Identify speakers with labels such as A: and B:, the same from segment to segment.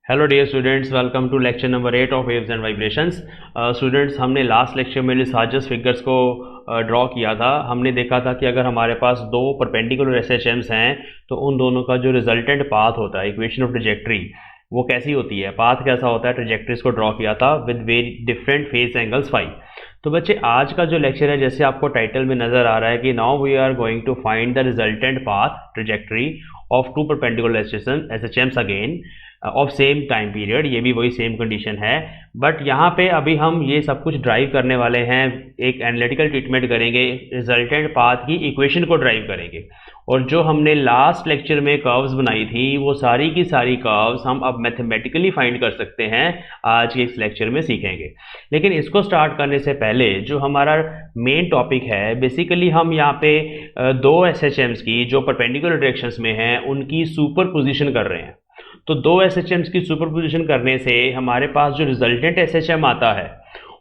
A: Hello dear students, welcome to lecture number 8 of waves and vibrations. Students, हमने last lecture में Lissajous figures को draw किया था। हमने देखा था कि अगर हमारे पास दो परपेंडिकुलर एसएचएम्स हैं तो उन दोनों का जो रिजल्टेंट पाथ होता है, इक्वेशन ऑफ ट्रेजेक्ट्री, वो कैसी होती है, पाथ कैसा होता है, ट्रेजेक्ट्रीज को ड्रॉ किया था with very different phase angles phi. तो बच्चे, आज का जो लेक्चर है, जैसे आपको टाइटल में नजर आ रहा है कि now we are going to find the resultant path trajectory of two perpendicular SHMs again of same time period. ये भी वही सेम कंडीशन है, बट यहाँ पे अभी हम ये सब कुछ ड्राइव करने वाले हैं, एक एनालिटिकल ट्रीटमेंट करेंगे, रिजल्टेंट पाथ की इक्वेशन को ड्राइव करेंगे। और जो हमने लास्ट लेक्चर में कर्व्स बनाई थी, वो सारी की सारी कर्व्स हम अब मैथमेटिकली फाइंड कर सकते हैं, आज के इस लेक्चर में सीखेंगे। लेकिन इसको स्टार्ट करने से पहले जो हमारा मेन टॉपिक है, बेसिकली हम यहाँ पे दो एसएचएम्स की जो परपेंडिकुलर डायरेक्शंस में हैं उनकी सुपरपोजिशन कर रहे हैं। तो दो एसएचएम्स की सुपरपोजिशन करने से हमारे पास जो रिजल्टेंट एसएचएम आता है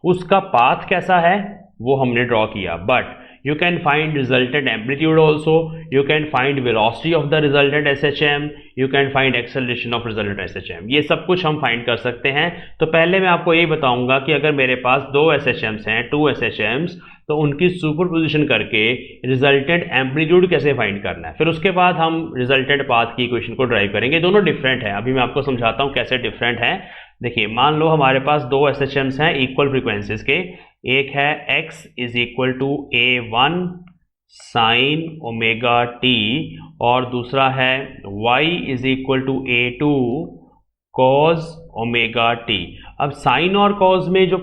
A: उसका पाथ कैसा है वो हमने ड्रॉ किया। But you can find resultant amplitude also, you can find velocity of the resultant SHM, you can find acceleration of resultant SHM। ये सब कुछ हम फाइंड कर सकते हैं। तो पहले मैं आपको यही बताऊंगा कि अगर मेरे पास दो SHMs हैं, टू SHMs, तो उनकी सुपरपोजिशन करके रिजल्टेंट एम्पलीट्यूड कैसे फाइंड करना है। फिर उसके बाद हम रिजल्टेंट पाथ की इक्वेशन को ड्राइव करेंगे। दोनों डिफरेंट है, अभी मैं आपको समझाता हूँ कैसे डिफरेंट है। देखिए, मान लो हमारे पास दो SHMs हैं इक्वल फ्रीक्वेंसीज के। एक है x is equal to a1 sine omega t और दूसरा है y is equal to a2 cos omega t. अब साइन और कॉस में जो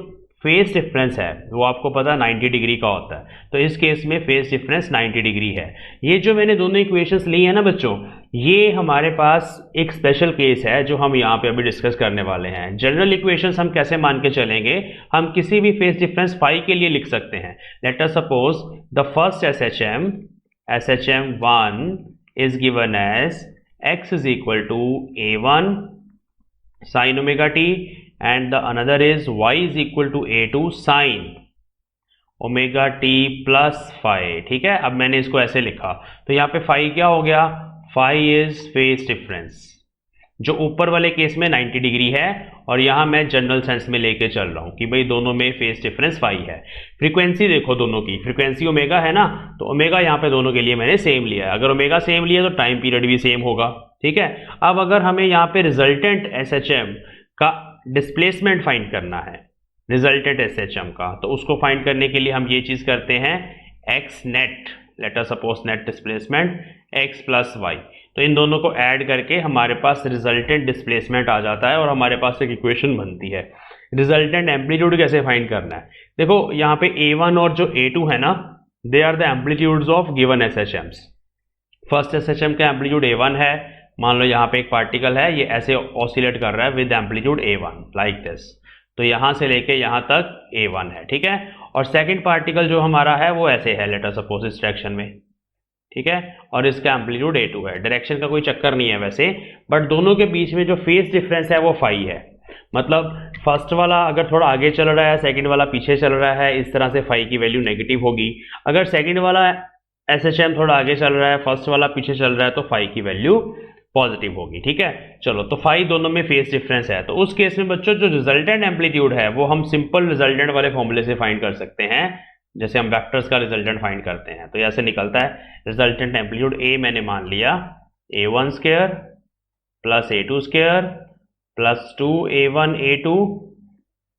A: फेज डिफरेंस है वो आपको पता 90 डिग्री का होता है, तो इस केस में फेज डिफरेंस 90 डिग्री है। ये जो मैंने दोनों इक्वेशंस ली है ना बच्चों, ये हमारे पास एक स्पेशल केस है जो हम यहाँ पे अभी डिस्कस करने वाले हैं। जनरल इक्वेशंस हम कैसे मान के चलेंगे, हम किसी भी फेज डिफरेंस फाई के लिए लिख सकते हैं। Let us suppose the first SHM1 is given as x is equal to a1 sine omega t and the another is y is equal to a2 sin omega t plus phi. ठीक है, अब मैंने इसको ऐसे लिखा तो यहाँ पे फाई क्या हो गया, फाई इज फेज डिफरेंस, जो ऊपर वाले केस में 90 डिग्री है और यहाँ मैं जनरल सेंस में लेके चल रहा हूँ कि भाई दोनों में फेज डिफरेंस फाई है। फ्रीक्वेंसी देखो, दोनों की फ्रीक्वेंसी ओमेगा है ना, तो ओमेगा यहाँ पे दोनों के लिए मैंने सेम लिया है। अगर ओमेगा सेम लिया तो टाइम पीरियड भी सेम होगा। ठीक है, अब अगर हमें यहाँ पे रिजल्टेंट एसएचएम का डिस्प्लेसमेंट फाइंड करना है, रिजल्टेंट एसएचएम का, तो उसको फाइंड करने के लिए हम ये चीज करते हैं, x net, let us suppose net displacement x plus y. तो इन दोनों को ऐड करके हमारे पास रिजल्टेंट डिस्प्लेसमेंट आ जाता है और हमारे पास एक इक्वेशन बनती है। रिजल्टेंट एम्पलीट्यूड कैसे फाइंड करना है, देखो यहाँ पे A1 और जो A2 है ना, they are the amplitudes of given SHMs. First SHM का एम्पलीट्यूड A1 है, मान लो यहाँ पे एक पार्टिकल है, ये ऐसे ऑसिलेट कर रहा है with amplitude A1 like this, तो यहाँ से लेके यहाँ तक A1 है। ठीक है, और सेकंड पार्टिकल जो हमारा है वो ऐसे है, लेट अस सपोज इस डायरेक्शन में। ठीक है, और इसका एम्पलीट्यूड A2 है। डायरेक्शन का कोई चक्कर नहीं है वैसे, बट दोनों के बीच में जो फेज डिफरेंस है वो फाई है। मतलब फर्स्ट वाला अगर थोड़ा आगे चल रहा है, सेकंड वाला पीछे चल रहा है, इस तरह से फाई की वैल्यू नेगेटिव होगी। अगर सेकंड वाला एसएचएम थोड़ा आगे चल रहा है, फर्स्ट वाला पीछे चल रहा है, तो फाई की वैल्यू पॉजिटिव होगी। ठीक है, चलो, तो फाई दोनों में फेज डिफरेंस है। तो उस केस में बच्चों जो रिजल्टेंट एम्पलीट्यूड है वो हम सिंपल रिजल्टेंट वाले फॉर्मूले से फाइंड कर सकते हैं, जैसे हम वेक्टर्स का रिजल्टेंट फाइंड करते हैं। तो ऐसे निकलता है, रिजल्टेंट एम्पलीट्यूड ए मैंने मान लिया a1 square plus a2 square plus 2a1 a2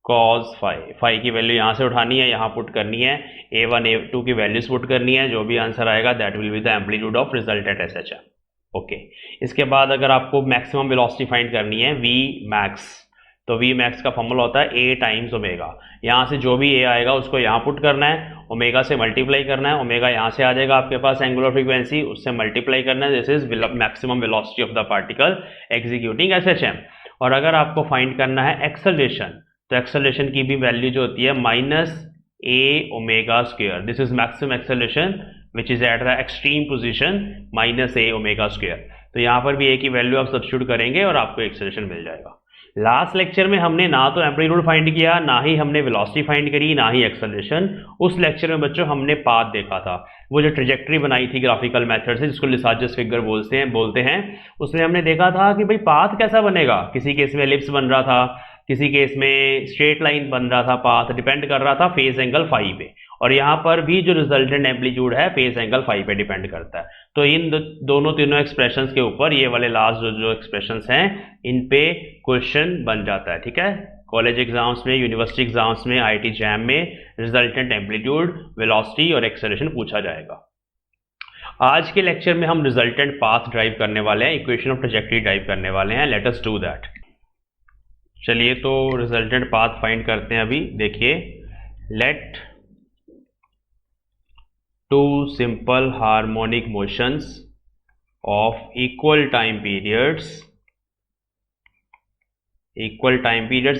A: cos phi. Phi की वैल्यू यहाँ से उठानी है, यहाँ पुट करनी है, a1 a2 की वैल्यूज पुट करनी है, जो भी आंसर आएगा that will be the amplitude of resultant SHM. Okay, इसके बाद अगर आपको मैक्सिमम वेलोसिटी फाइंड करनी है, वी मैक्स, तो वी मैक्स का फॉर्मूला होता है a टाइम्स ओमेगा। यहाँ से जो भी a आएगा उसको यहाँ पुट करना है, ओमेगा से मल्टीप्लाई करना है, ओमेगा यहाँ से आ जाएगा आपके पास एंगुलर फ्रीक्वेंसी, उससे मल्टीप्लाई करना है, this is maximum velocity of the particle executing SHM. और अगर आपको फाइंड करना है एक्सेलरेशन, तो एक्सेलरेशन की भी वैल्यू जो होती है minus a omega square, this is maximum acceleration which is at the extreme position minus a omega square। तो यहाँ पर भी a की वैल्यू आप सब्स्टिट्यूट करेंगे और आपको एक्सेलरेशन मिल जाएगा। लास्ट लेक्चर में हमने ना तो एम्पलीट्यूड फाइंड किया, ना ही हमने वेलोसिटी फाइंड करी, ना ही एक्सेलरेशन। उस लेक्चर में बच्चों हमने पाथ देखा था, वो जो ट्रेजेक्ट्री बनाई थी ग्राफिकल मेथड से, जिसको लिसाजस फिगर बोलते हैं, उसमें हमने देखा था कि भाई पाथ कैसा बनेगा। किसी केस में एलिप्स बन रहा था, किसी केस में स्ट्रेट लाइन बन रहा था, पाथ डिपेंड कर रहा था फेज एंगल फाई पे, और यहाँ पर भी जो रिजल्टेंट एम्पलीट्यूड है फेज एंगल फाई पे डिपेंड करता है। तो इन तीनों एक्सप्रेशंस के ऊपर ये वाले लास्ट जो एक्सप्रेशंस हैं इन पे क्वेश्चन बन जाता है। ठीक है, कॉलेज एग्जाम्स में, यूनिवर्सिटी एग्जाम्स में, आईटी जैम में रिजल्टेंट एम्पलीट्यूड, वेलोसिटी और एक्सेलरेशन पूछा जाएगा। आज के लेक्चर में हम रिजल्टेंट पाथ ड्राइव करने वाले हैं, इक्वेशन ऑफ ट्रैजेक्टरी ड्राइव करने वाले हैं। Let us do that. चलिए तो रिजल्टेंट पाथ फाइंड करते हैं। अभी देखिए, let two simple harmonic motions of equal time periods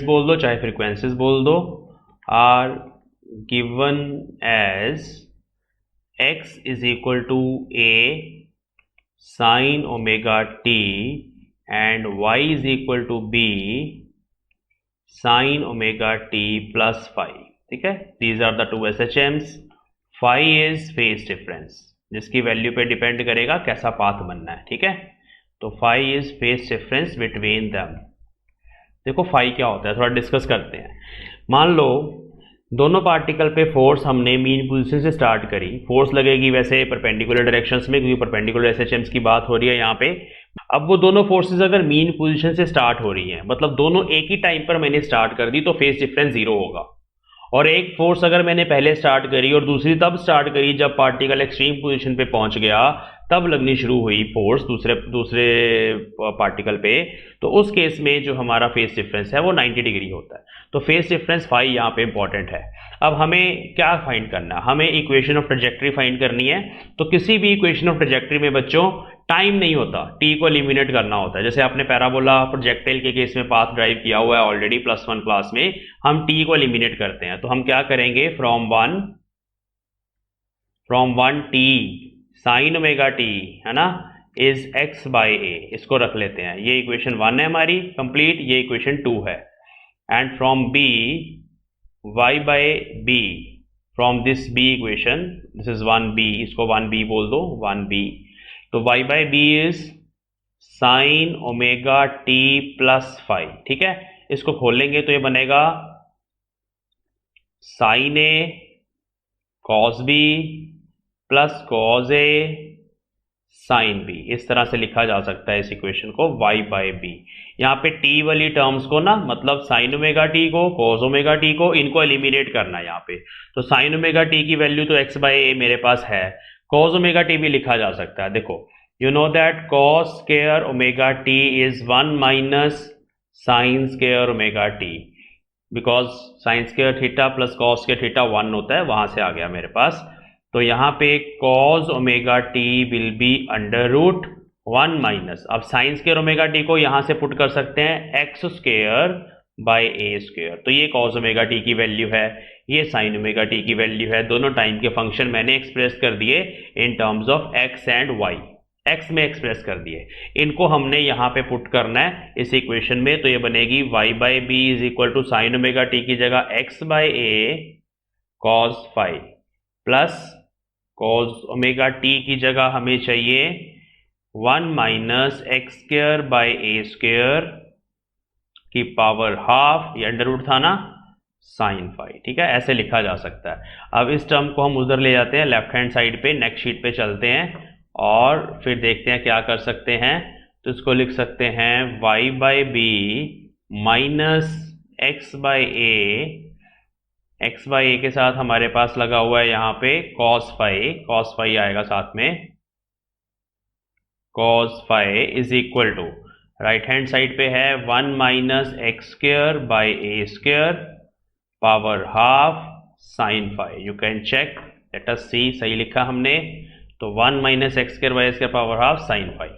A: बोल दो, चाहे फ्रीक्वेंसीज बोल दो, are given as x is equal to a sin omega t and y is equal to b sin omega t plus phi. ठीक है, these are the two SHMs। Phi is phase difference, जिसकी वैल्यू पे depend करेगा कैसा path बनना है। ठीक है, तो phi is phase difference between them. देखो फाई क्या होता है, थोड़ा डिस्कस करते हैं। मान लो दोनों पार्टिकल पे फोर्स हमने मीन पोजीशन से स्टार्ट करी। फोर्स लगेगी वैसे परपेंडिकुलर डायरेक्शंस में, क्योंकि परपेंडिकुलर SHMs की बात हो रही है यहाँ पे। अब वो दोनों फोर्सेस अगर मीन पोजीशन से स्टार्ट हो रही हैं, मतलब दोनों एक ही टाइम पर मैंने स्टार्ट कर दी, तो फेज डिफरेंस 0 होगा। और एक फोर्स अगर मैंने पहले स्टार्ट करी और दूसरी तब स्टार्ट करी जब पार्टिकल एक्सट्रीम पोजीशन पे पहुंच गया, तब लगनी शुरू हुई फोर्स दूसरे पार्टिकल पे, तो उस केस में जो हमारा फेज डिफरेंस है वो 90 डिग्री होता है। तो फेज डिफरेंस फाई यहाँ पे इंपॉर्टेंट है। अब हमें क्या फाइंड करना है, हमें इक्वेशन ऑफ ट्रैजेक्टरी फाइंड करनी है। तो किसी भी इक्वेशन ऑफ ट्रैजेक्टरी में बच्चों टाइम नहीं होता, टी को एलिमिनेट करना होता है। जैसे आपने पैराबोला प्रोजेक्टाइल के केस में पाथ ड्राइव किया हुआ है ऑलरेडी +1 क्लास में, हम टी को एलिमिनेट करते हैं। तो हम क्या करेंगे, from one T sign omega T, है ना, इज x बाई ए, इसको रख लेते हैं। ये इक्वेशन 1 है हमारी कंप्लीट, ये इक्वेशन 2 है। And from b y by b, from this b equation, this is 1b, इसको 1b बोल दो, 1b। तो y by b is sine omega t plus phi. ठीक है, इसको खोलेंगे तो ये बनेगा sine A cos B plus cos A sine B. इस तरह से लिखा जा सकता है इस इक्वेशन को, y बाई बी। यहाँ पे t वाली टर्म्स को ना, मतलब साइन ओमेगा टी को, कॉस ओमेगा टी को, इनको एलिमिनेट करना है यहाँ पे। तो साइन ओमेगा टी की वैल्यू तो x बाई ए मेरे पास है, कॉस ओमेगा टी भी लिखा जा सकता है। देखो, you know that cos square omega T is 1 minus sign square omega T, because sine square theta plus cos square theta 1 होता है, वहां से आ गया मेरे पास। तो यहाँ पे cos omega t will be under root 1 minus, अब साइन स्क्वायर ओमेगा टी को यहाँ से पुट कर सकते हैं x square by A square. तो ये cos ओमेगा टी की वैल्यू है, ये साइन ओमेगा टी की वैल्यू है। दोनों टाइम के फंक्शन मैंने एक्सप्रेस कर दिए in terms of x and y, x में एक्सप्रेस कर दिए। इनको हमने यहाँ पे पुट करना है इस इक्वेशन में। तो ये बनेगी y by b is equal to sine omega t की जगह x by a cos phi, plus cos omega t की जगह हमें चाहिए 1 minus x square by A square की पावर हाफ, ये अंडर रूट था ना, साइन फाई। ठीक है, ऐसे लिखा जा सकता है। अब इस टर्म को हम उधर ले जाते हैं, लेफ्ट हैंड साइड पे, नेक्स्ट शीट पे चलते हैं और फिर देखते हैं क्या कर सकते हैं। तो इसको लिख सकते हैं y by B minus X by A, x by A के साथ हमारे पास लगा हुआ है यहाँ पे cos फाई आएगा साथ में, cos phi is equal to, right hand side पे है 1 minus x square by A square power half sine phi. You can check, let us see, सही लिखा हमने। तो 1 minus x square by A square power half sine phi.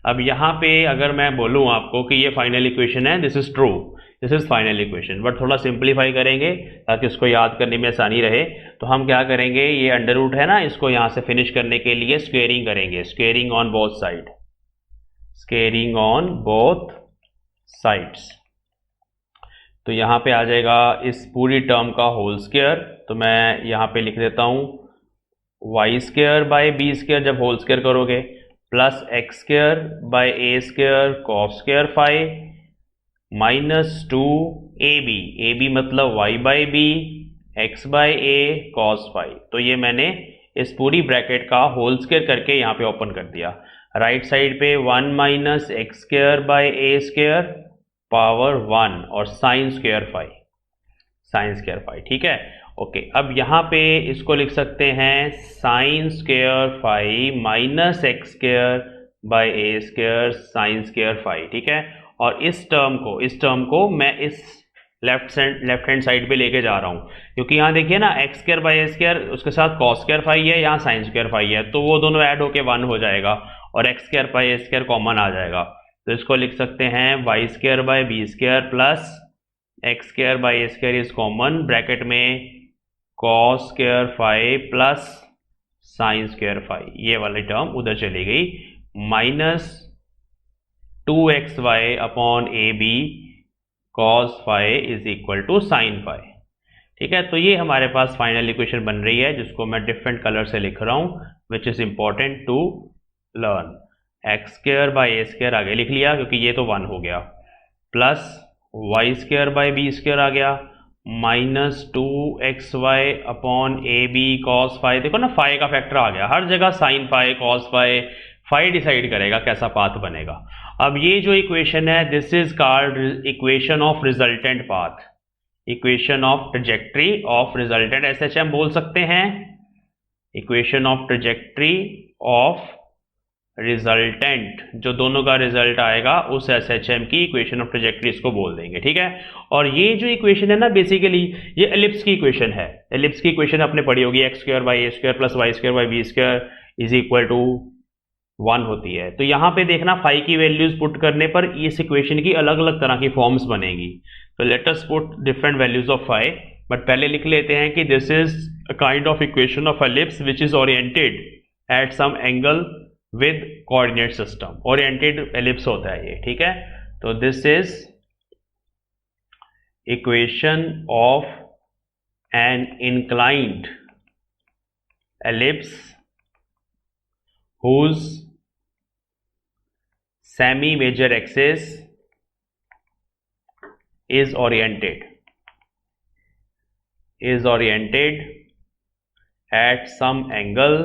A: अब यहाँ पे अगर मैं बोलूँ आपको कि ये फाइनल इक्वेशन है, this is true, this is final equation, but थोड़ा सिंप्लीफाई करेंगे ताकि उसको याद करने में आसानी रहे। तो हम क्या करेंगे, ये अंडर रूट है ना, इसको यहाँ से फिनिश करने के लिए स्क्वेयरिंग करेंगे, squaring on both side, squaring on both sides. तो यहाँ पे आ जाएगा इस पूरी टर्म का होल स्क्वायर। तो मैं यहाँ पे लिख देता हूँ Y square by B square जब होल स्क्वायर करोगे, plus X square by A square cos square phi minus 2 A B मतलब Y by B X by A cos phi. तो ये मैंने इस पूरी ब्रैकेट का होल स्क्वायर करके यहाँ पे ओपन कर दिया। राइट साइड पे 1 minus x square by A square power 1 और साइन स्क्वायर फाइव, ठीक है। ओके, अब यहाँ पे इसको लिख सकते हैं sign square phi minus x square by A square sine square five, ठीक है। और इस टर्म को मैं इस लेफ्ट हैंड साइड पे लेके जा रहा हूँ, क्योंकि यहाँ देखिए ना x square by A square उसके साथ कॉस स्क्वायर फाइव है, यहाँ साइन स्क्वायर फाइव है, तो वो दोनों ऐड होके 1 हो जाएगा और X square by A square common आ जाएगा। तो इसको लिख सकते हैं Y square by B square plus X square by A square is common, bracket में cos square phi plus sine square phi, ये वाली टर्म उधर चली गई, minus 2xy upon A B cos phi is equal to sine phi, ठीक है। तो ये हमारे पास फाइनल इक्वेशन बन रही है, जिसको मैं डिफरेंट कलर से लिख रहा हूँ, which is important to learn. X square by A square आगे लिख लिया क्योंकि ये तो 1 हो गया, plus Y square by B square आ गया, माइनस 2xy अपॉन ए बी कॉस फाइव। देखो ना फाइव का फैक्टर आ गया, हर जगह sine phi cos phi decide करेगा कैसा पाथ बनेगा। अब ये जो इक्वेशन है this is called equation of resultant path, equation of trajectory of resultant SHM बोल सकते हैं, equation of trajectory of resultant, जो दोनों का रिजल्ट आएगा उस एसएचएम की इक्वेशन ऑफ ट्रेजेक्ट्री इसको बोल देंगे, ठीक है। और ये जो इक्वेशन है ना बेसिकली ये एलिप्स की इक्वेशन है, एलिप्स की इक्वेशन आपने पढ़ी होगी, x square by A square plus Y square by b square is equal to 1 होती है। तो यहाँ पे देखना फाइव की वैल्यूज पुट करने पर इस इक्वेशन की अलग अलग तरह की फॉर्म्स बनेगी। तो let us put different values of five, but पहले लिख लेते हैं कि this is a kind of equation of ellipse which is oriented at some angle with coordinate system, oriented ellipse होता है ये, ठीक है। तो this is equation of an inclined ellipse whose semi major axis is oriented at some angle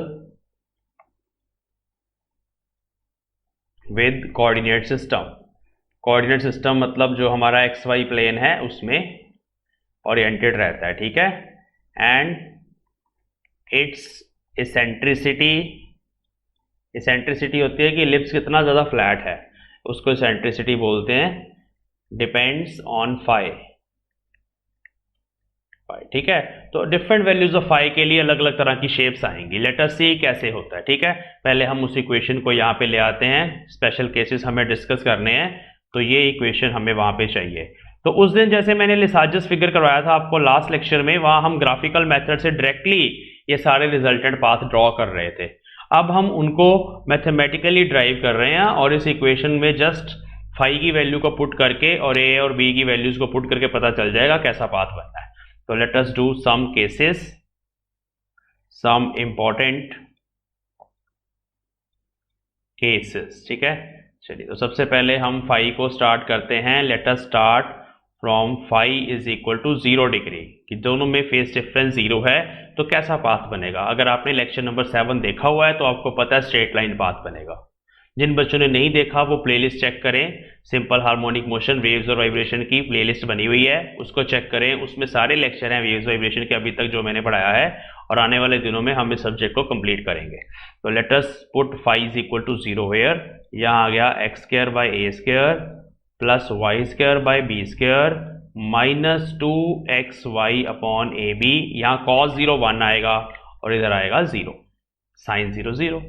A: with coordinate system। Coordinate system मतलब जो हमारा x y plane है उसमें ओरिएंटेड रहता है, ठीक है। एंड इट्स इसेंट्रिसिटी होती है कि इलिप्स कितना ज़्यादा फ्लैट है, उसको इसेंट्रिसिटी बोलते हैं, डिपेंड्स ऑन फाइव, ठीक है। तो डिफरेंट वैल्यूज ऑफ फाइव के लिए अलग अलग तरह की शेप्स आएंगी, लेट अस सी कैसे होता है, ठीक है। पहले हम उस इक्वेशन को यहाँ पे ले आते हैं, स्पेशल केसेस हमें डिस्कस करने हैं, तो ये इक्वेशन हमें वहाँ पे चाहिए। तो उस दिन जैसे मैंने लिसाजस फिगर करवाया था आपको लास्ट लेक्चर में, वहाँ हम ग्राफिकल मेथड से डायरेक्टली ये सारे रिजल्टेंट पाथ ड्रॉ कर रहे थे। अब हम उनको मैथमेटिकली ड्राइव कर रहे हैं और इस इक्वेशन में जस्ट फाइव की वैल्यू को पुट करके और ए और बी की वैल्यूज को पुट करके पता चल जाएगा कैसा पाथ बनता है। तो let us do some cases, some important cases, ठीक है। चलिए, तो सबसे पहले हम फाइव को स्टार्ट करते हैं। Let us start from five is equal to 0 degree, कि दोनों में फेस डिफरेंस 0 है, तो कैसा पाथ बनेगा। अगर आपने लेक्चर नंबर 7 देखा हुआ है तो आपको पता है स्ट्रेट लाइन पाथ बनेगा। जिन बच्चों ने नहीं देखा वो प्लेलिस्ट चेक करें, सिंपल हार्मोनिक मोशन वेव्स और वाइब्रेशन की प्लेलिस्ट बनी हुई है, उसको चेक करें, उसमें सारे लेक्चर हैं वेव्स वाइब्रेशन के अभी तक जो मैंने पढ़ाया है, और आने वाले दिनों में हम इस सब्जेक्ट को कंप्लीट करेंगे। तो let us put five is equal to 0 where, यहाँ आ गया x square by A square plus Y square by B square minus 2xy upon A b, यहाँ cos 0 1 आएगा और इधर आएगा 0, साइन 0 0।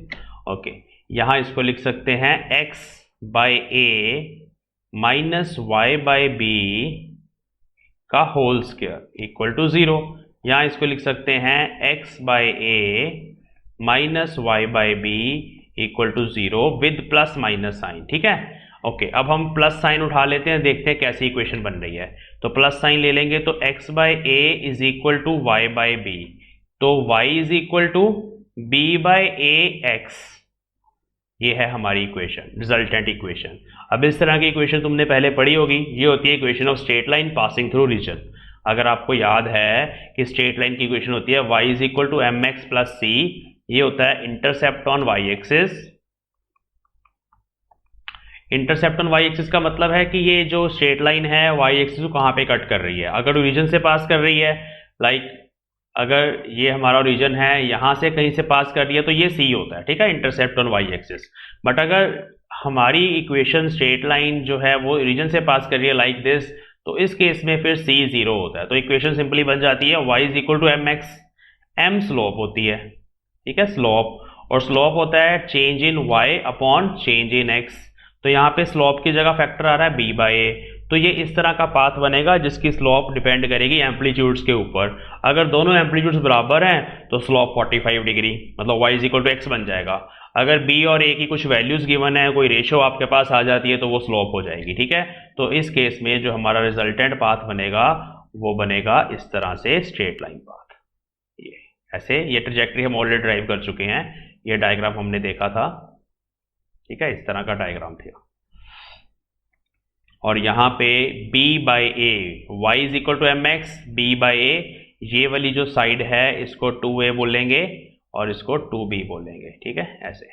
A: ओके, यहाँ इसको लिख सकते हैं x by a minus y by b का होल स्क्वायर इक्वल टू 0। यहाँ इसको लिख सकते हैं x by a minus y by b equal to 0 with plus minus sign, ठीक है। ओके, अब हम प्लस साइन उठा लेते हैं, देखते हैं कैसी इक्वेशन बन रही है। तो प्लस साइन ले लेंगे तो x by a is equal to y by b, तो y is equal to b by A x, ये है हमारी इक्वेशन, रिजल्टेंट इक्वेशन। अब इस तरह की इक्वेशन तुमने पहले पढ़ी होगी, ये होती है equation of straight line passing through region. अगर आपको याद है कि स्ट्रेट लाइन की इक्वेशन होती है y is equal to M X plus C, ये होता है intercept on y axis. Intercept on y axis का मतलब है कि ये जो स्ट्रेट लाइन है y एक्सिस को कहाँ पे कट कर रही है। अगर ओरिजिन से पास कर रही है, लाइक अगर ये हमारा ओरिजिन है, यहाँ से कहीं से पास कर रही है, तो ये c होता है, ठीक है, intercept on y axis. But अगर हमारी इक्वेशन स्ट्रेट लाइन जो है वो ओरिजिन से पास कर रही है लाइक दिस, तो इस केस में फिर c 0 होता है। तो इक्वेशन सिंपली बन जाती है y is equal to M x, m slope होती है, ठीक है, स्लोप, और स्लोप होता है change in y upon change in x। तो यहाँ पे स्लोप की जगह फैक्टर आ रहा है b बाय ए, तो ये इस तरह का पाथ बनेगा जिसकी स्लोप डिपेंड करेगी एम्पलीट्यूड्स के ऊपर। अगर दोनों एम्पलीट्यूड्स बराबर हैं तो स्लोप 45 डिग्री, मतलब y is equal to x बन जाएगा। अगर b और a की कुछ वैल्यूज गिवन है, कोई रेशियो आपके पास आ जाती है, तो वो स्लोप हो जाएगी, ठीक है। तो इस केस में जो हमारा रिजल्टेंट पाथ बनेगा वो बनेगा इस तरह से, स्ट्रेट लाइन पाथ। ये ऐसे, ये ट्रैजेक्टरी हम ऑलरेडी ड्राइव कर चुके हैं, ये डायग्राम हमने देखा था, ठीक है, इस तरह का डायग्राम था। और यहाँ पे b by A, Y is equal to M X, B by A, ये वाली जो साइड है इसको 2a बोलेंगे और इसको 2b बोलेंगे, ठीक है, ऐसे।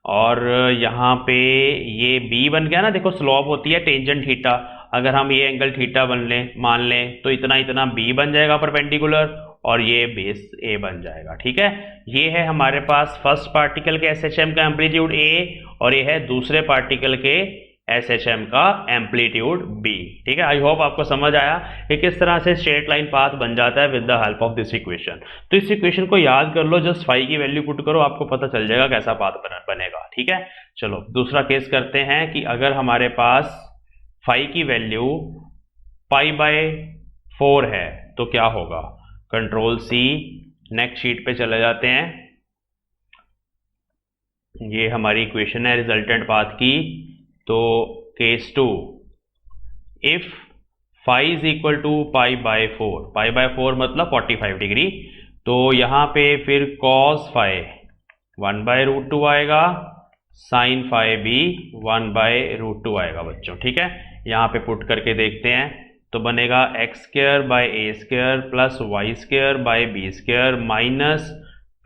A: और यहाँ पे ये b बन गया ना, देखो स्लोप होती है टेंजेंट थीटा, अगर हम ये एंगल थीटा मान लें तो इतना इतना b बन जाएगा परपेंडिकुलर, और ये बेस a बन जाएगा, ठीक है। ये है हमारे पास फर्स्ट पार्टिकल के SHM का एम्पलीट्यूड a, और ये है दूसरे पार्टिकल के SHM का एम्पलीट्यूड b, ठीक है। आई होप आपको समझ आया कि किस तरह से स्ट्रेट लाइन पाथ बन जाता है with the help of this equation. तो इस इक्वेशन को याद कर लो, जस्ट फाई की वैल्यू पुट करो, आपको पता चल जाएगा कैसा पाथ बनेगा, ठीक है। चलो दूसरा केस करते हैं कि अगर हमारे पास फाई की वैल्यू पाई बाय 4 है तो क्या होगा। कंट्रोल C, नेक्स्ट शीट पे चले जाते हैं। ये हमारी इक्वेशन है रिजल्टेंट पाथ की। तो case 2, if phi is equal to pi bye 4, pi bye 4 मतलब 45 डिग्री, तो यहाँ पे फिर कॉस फाई 1 बाय रूट 2 आएगा, साइन फाई भी 1 बाय रूट 2 आएगा बच्चों, ठीक है। यहाँ पे पुट करके देखते हैं तो बनेगा x square by A square plus Y square by B square minus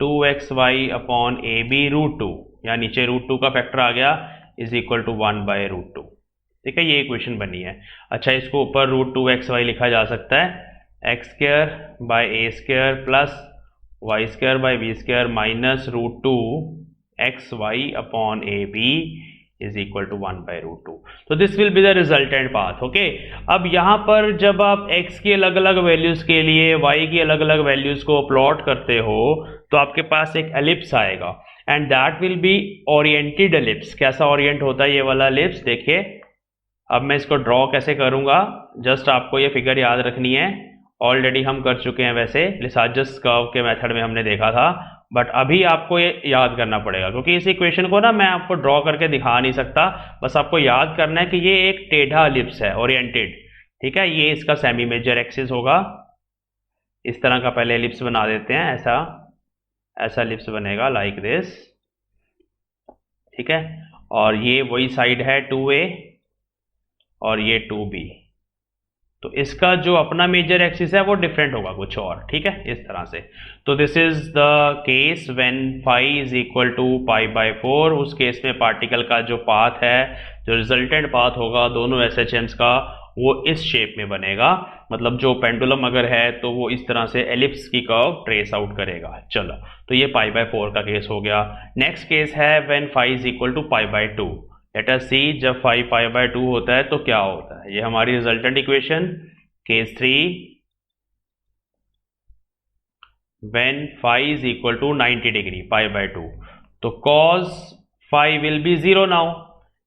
A: 2xy upon A b root 2, या नीचे रूट 2 का फैक्टर आ गया, is equal to 1 by root 2, ठीक है, ये इक्वेशन बनी है। अच्छा, इसको ऊपर रूट 2xy लिखा जा सकता है, x square by A square plus Y square by B square minus root 2 xy upon A b is equal to 1 by root 2। तो this will be the resultant path, okay. अब यहाँ पर जब आप x की अलग अलग वैल्यूज के लिए y की अलग अलग वैल्यूज को प्लॉट करते हो तो आपके पास एक एलिप्स आएगा, and that will be oriented ellipse. कैसा ओरिएंट होता है ये वाला एलिप्स, देखिए। अब मैं इसको ड्रॉ कैसे करूंगा, जस्ट आपको ये फिगर याद रखनी है, ऑलरेडी हम कर चुके हैं, वैसे लिसाजस कर्व के मेथड में हमने देखा था, बट अभी आपको ये याद करना पड़ेगा, क्योंकि इस इक्वेशन को ना मैं आपको ड्रॉ करके दिखा नहीं सकता, बस आपको याद करना है कि ये एक टेढ़ा एलिप्स है, ओरिएंटेड, ठीक है। ये इसका सेमी मेजर एक्सिस होगा, इस तरह का पहले एलिप्स बना देते हैं, ऐसा एलिप्स बनेगा लाइक दिस, ठीक है। और ये वही साइड है 2a और ये 2b, तो इसका जो अपना मेजर एक्सिस है वो डिफरेंट होगा कुछ और, ठीक है, इस तरह से। तो this is the case when phi is equal to pi bye 4। उस केस में पार्टिकल का जो पाथ है, जो रिजल्टेंट पाथ होगा दोनों SHMs का, वो इस शेप में बनेगा, मतलब जो पेंडुलम अगर है तो वो इस तरह से एलिप्स की कर्व ट्रेस आउट करेगा। चलो, तो ये पाई बाय 4 का केस हो गया। नेक्स्ट केस है when phi is equal to pi by 2। Let us see, जब फाई पाई बाय 2 होता है तो क्या होता है। ये हमारी resultant equation. Case 3, when phi is equal to 90 degree, pi by 2, तो cos phi will be 0 now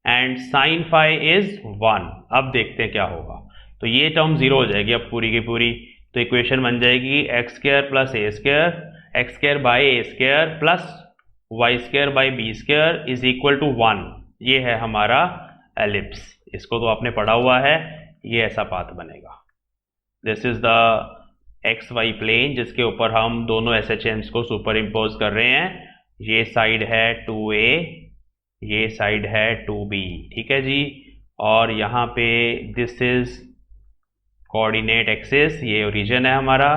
A: and sin phi is 1। अब देखते हैं क्या होगा, तो ये टर्म 0 हो जाएगी अब पूरी की पूरी, तो इक्वेशन बन जाएगी x square plus a square, x square by A square plus Y square by B square is equal to 1। ये है हमारा एलिप्स, इसको तो आपने पढ़ा हुआ है, ये ऐसा पाथ बनेगा। This is the x y plane जिसके ऊपर हम दोनों एसएचएम्स को सुपर इम्पोज कर रहे हैं। ये साइड है 2a, ये साइड है 2b, ठीक है जी। और यहाँ पे दिस इज कोऑर्डिनेट एक्सिस, ये ओरिजिन है हमारा,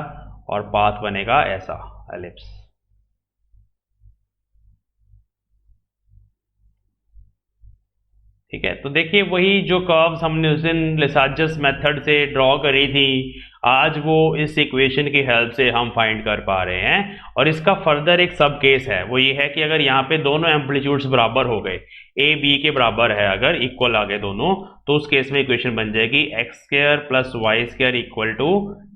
A: और पाथ बनेगा ऐसा एलिप्स। ठीक है, तो देखिए वही जो कर्व्स हमने उस दिन लेसार्जस मेथड से ड्रॉ करी थी, आज वो इस इक्वेशन की हेल्प से हम फाइंड कर पा रहे हैं। और इसका फर्दर एक सब केस है, वो ये है कि अगर यहाँ पे दोनों एम्पलीट्यूड्स बराबर हो गए, ए बी के बराबर है, अगर इक्वल आ गए दोनों, तो उस केस में इक्वेशन बन जाएगी x square plus Y square equal to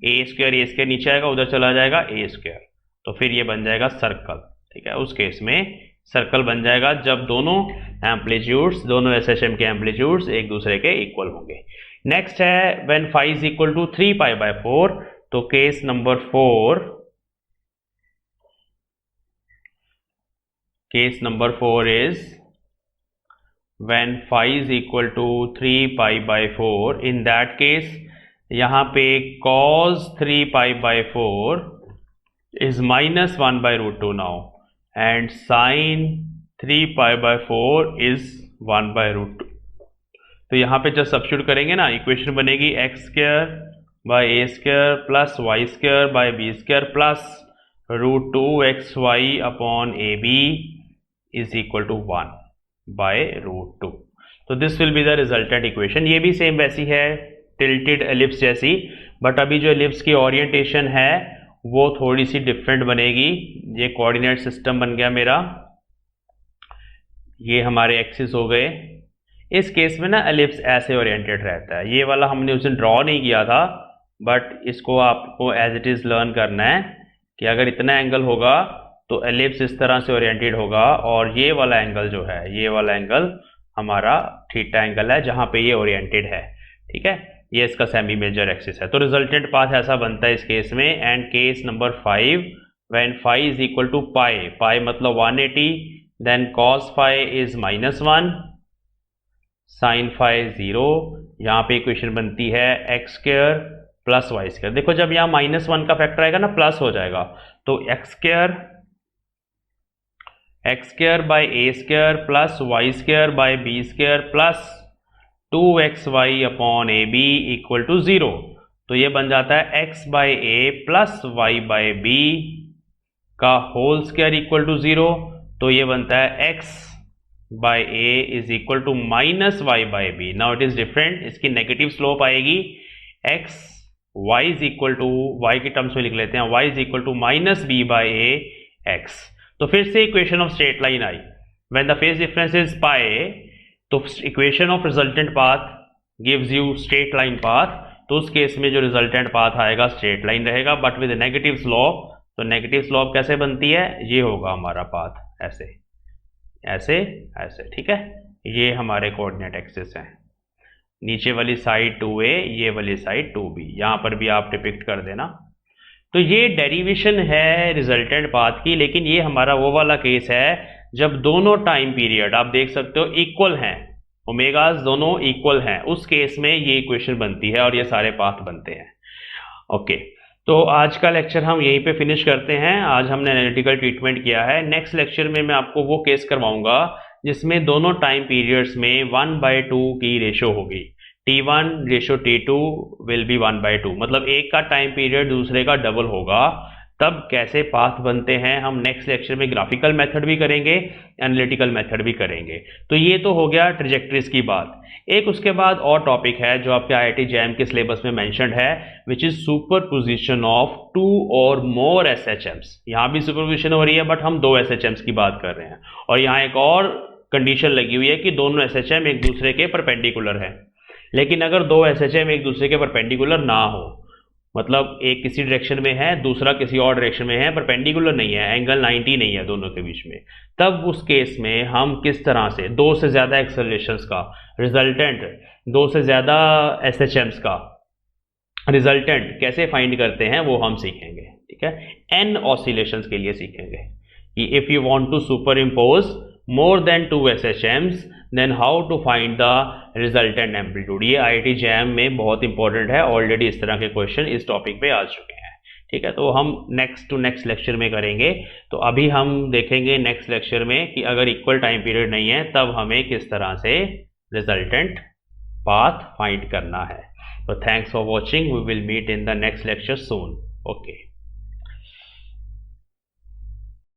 A: a square नीचे आएगा, उधर चला जाएगा ए स्क्वायर, तो फिर ये बन जाएगा सर्कल। ठीक है, उस केस में सर्कल बन जाएगा जब दोनों एम्पलीट्यूड्स, दोनों एसएचएम के एम्पलीट्यूड्स एक दूसरे के इक्वल होंगे। नेक्स्ट है when phi is equal to 3 pi by 4, तो case number 4, case number 4 is when phi is equal to 3 pi by 4, in that case यहां पे cos 3 pi by 4 is minus 1 by root 2 now, and sin 3 pi by 4 is 1 by root 2। तो यहाँ पे जब substitute करेंगे ना, equation बनेगी x square by A square plus Y square by B square plus root 2 x y upon A b is equal to 1 by root 2। तो this will be the resultant equation. ये भी same वैसी है tilted ellipse जैसी, but अभी जो ellipse की orientation है वो थोड़ी सी डिफरेंट बनेगी। ये कोऑर्डिनेट सिस्टम बन गया मेरा, ये हमारे एक्सिस हो गए। इस केस में ना एलिप्स ऐसे ओरिएंटेड रहता है, ये वाला हमने उस दिन ड्रॉ नहीं किया था, बट इसको आपको एज इट इज लर्न करना है कि अगर इतना एंगल होगा तो एलिप्स इस तरह से ओरिएंटेड होगा, और ये वाला एंगल जो है, ये वाला एंगल हमारा थीटा एंगल है जहां पे ये ओरिएंटेड है। ठीक है, ये इसका सेमी मेजर एक्सिस है। तो रिजल्टेंट पाथ ऐसा बनता है इस केस में। And case number 5, when phi is equal to pi, pi मतलब 180, then cos phi is -1, sin phi 0। यहाँ पे इक्वेशन बनती है x square plus Y square. देखो जब यहाँ -1 का फैक्टर आएगा ना, प्लस हो जाएगा, तो x square by A square plus Y square by B square plus 2xy upon A b equal to 0। तो ये बन जाता है x by a plus y by b का होल स्क्वायर इक्वल टू 0। तो ये बनता है x by a is equal to minus y by b. Now it is different, इसकी नेगेटिव स्लोप आएगी, x y is equal to, y के terms में लिख लेते हैं, y is equal to minus B by A X. तो फिर से इक्वेशन ऑफ स्ट्रेट लाइन आई, when the phase difference is pi, तो equation of resultant path gives you straight line path. तो उस केस में जो रिजल्टेंट पाथ आएगा स्ट्रेट लाइन रहेगा, बट विद नेगेटिव स्लोप। तो नेगेटिव स्लोप कैसे बनती है, ये होगा हमारा पाथ ऐसे ऐसे ऐसे। ठीक है, ये हमारे कोऑर्डिनेट एक्सिस हैं, नीचे वाली साइड 2a, ये वाली साइड 2b, यहां पर भी आप डिपिक्ट कर देना। तो ये डेरिवेशन है रिजल्टेंट पाथ की, लेकिन ये हमारा वो वाला केस है जब दोनों टाइम पीरियड आप देख सकते हो इक्वल हैं, ओमेगास दोनों इक्वल हैं, उस केस में ये इक्वेशन बनती है और ये सारे पाथ बनते हैं। ओके, तो आज का लेक्चर हम यहीं पे फिनिश करते हैं। आज हमने एनालिटिकल ट्रीटमेंट किया है। नेक्स्ट लेक्चर में मैं आपको वो केस करवाऊंगा जिसमें दोनों टाइम पीरियड्स में 1/2 की रेशो होगी। T1 ratio T2 will be 1/2, मतलब एक का टाइम पीरियड दूसरे का डबल होगा। तब कैसे पाथ बनते हैं हम नेक्स्ट लेक्चर में ग्राफिकल मेथड भी करेंगे, एनालिटिकल मेथड भी करेंगे। तो ये तो हो गया ट्रेजेक्टरीज की बात। एक उसके बाद और टॉपिक है जो आपके IIT JAM के सिलेबस में मेंशन्ड है, विच इज सुपरपोजिशन ऑफ 2 और मोर SHMs। यहाँ भी सुपरपोजिशन हो रही है, बट हम 2 SHMs की बात कर रहे हैं, और यहाँ एक और कंडीशन लगी हुई है कि दोनों SHM एक दूसरे के परपेंडिकुलर है। लेकिन अगर 2 SHM एक दूसरे के परपेंडिकुलर ना हो, मतलब एक किसी डायरेक्शन में है, दूसरा किसी और डायरेक्शन में है, परपेंडिकुलर नहीं है, एंगल 90 नहीं है दोनों के बीच में, तब उस केस में हम किस तरह से 2 से ज्यादा एक्सेलरेशंस का रिजल्टेंट, 2 से ज्यादा SHMs का रिजल्टेंट कैसे फाइंड करते हैं वो हम सीखेंगे। ठीक है, n ऑसिलेशंस के लिए सीखेंगे कि if you want to superimpose more than 2 SHMs, then how to find the resultant amplitude. ये IIT JAM में बहुत इंपॉर्टेंट है, ऑलरेडी इस तरह के क्वेश्चन इस टॉपिक पे आ चुके हैं। ठीक है, तो हम नेक्स्ट लेक्चर में करेंगे। तो अभी हम देखेंगे नेक्स्ट लेक्चर में कि अगर इक्वल टाइम पीरियड नहीं है तब हमें किस तरह से रिजल्टेंट पाथ फाइंड करना है। तो thanks for watching, we will meet in the next lecture soon. Okay.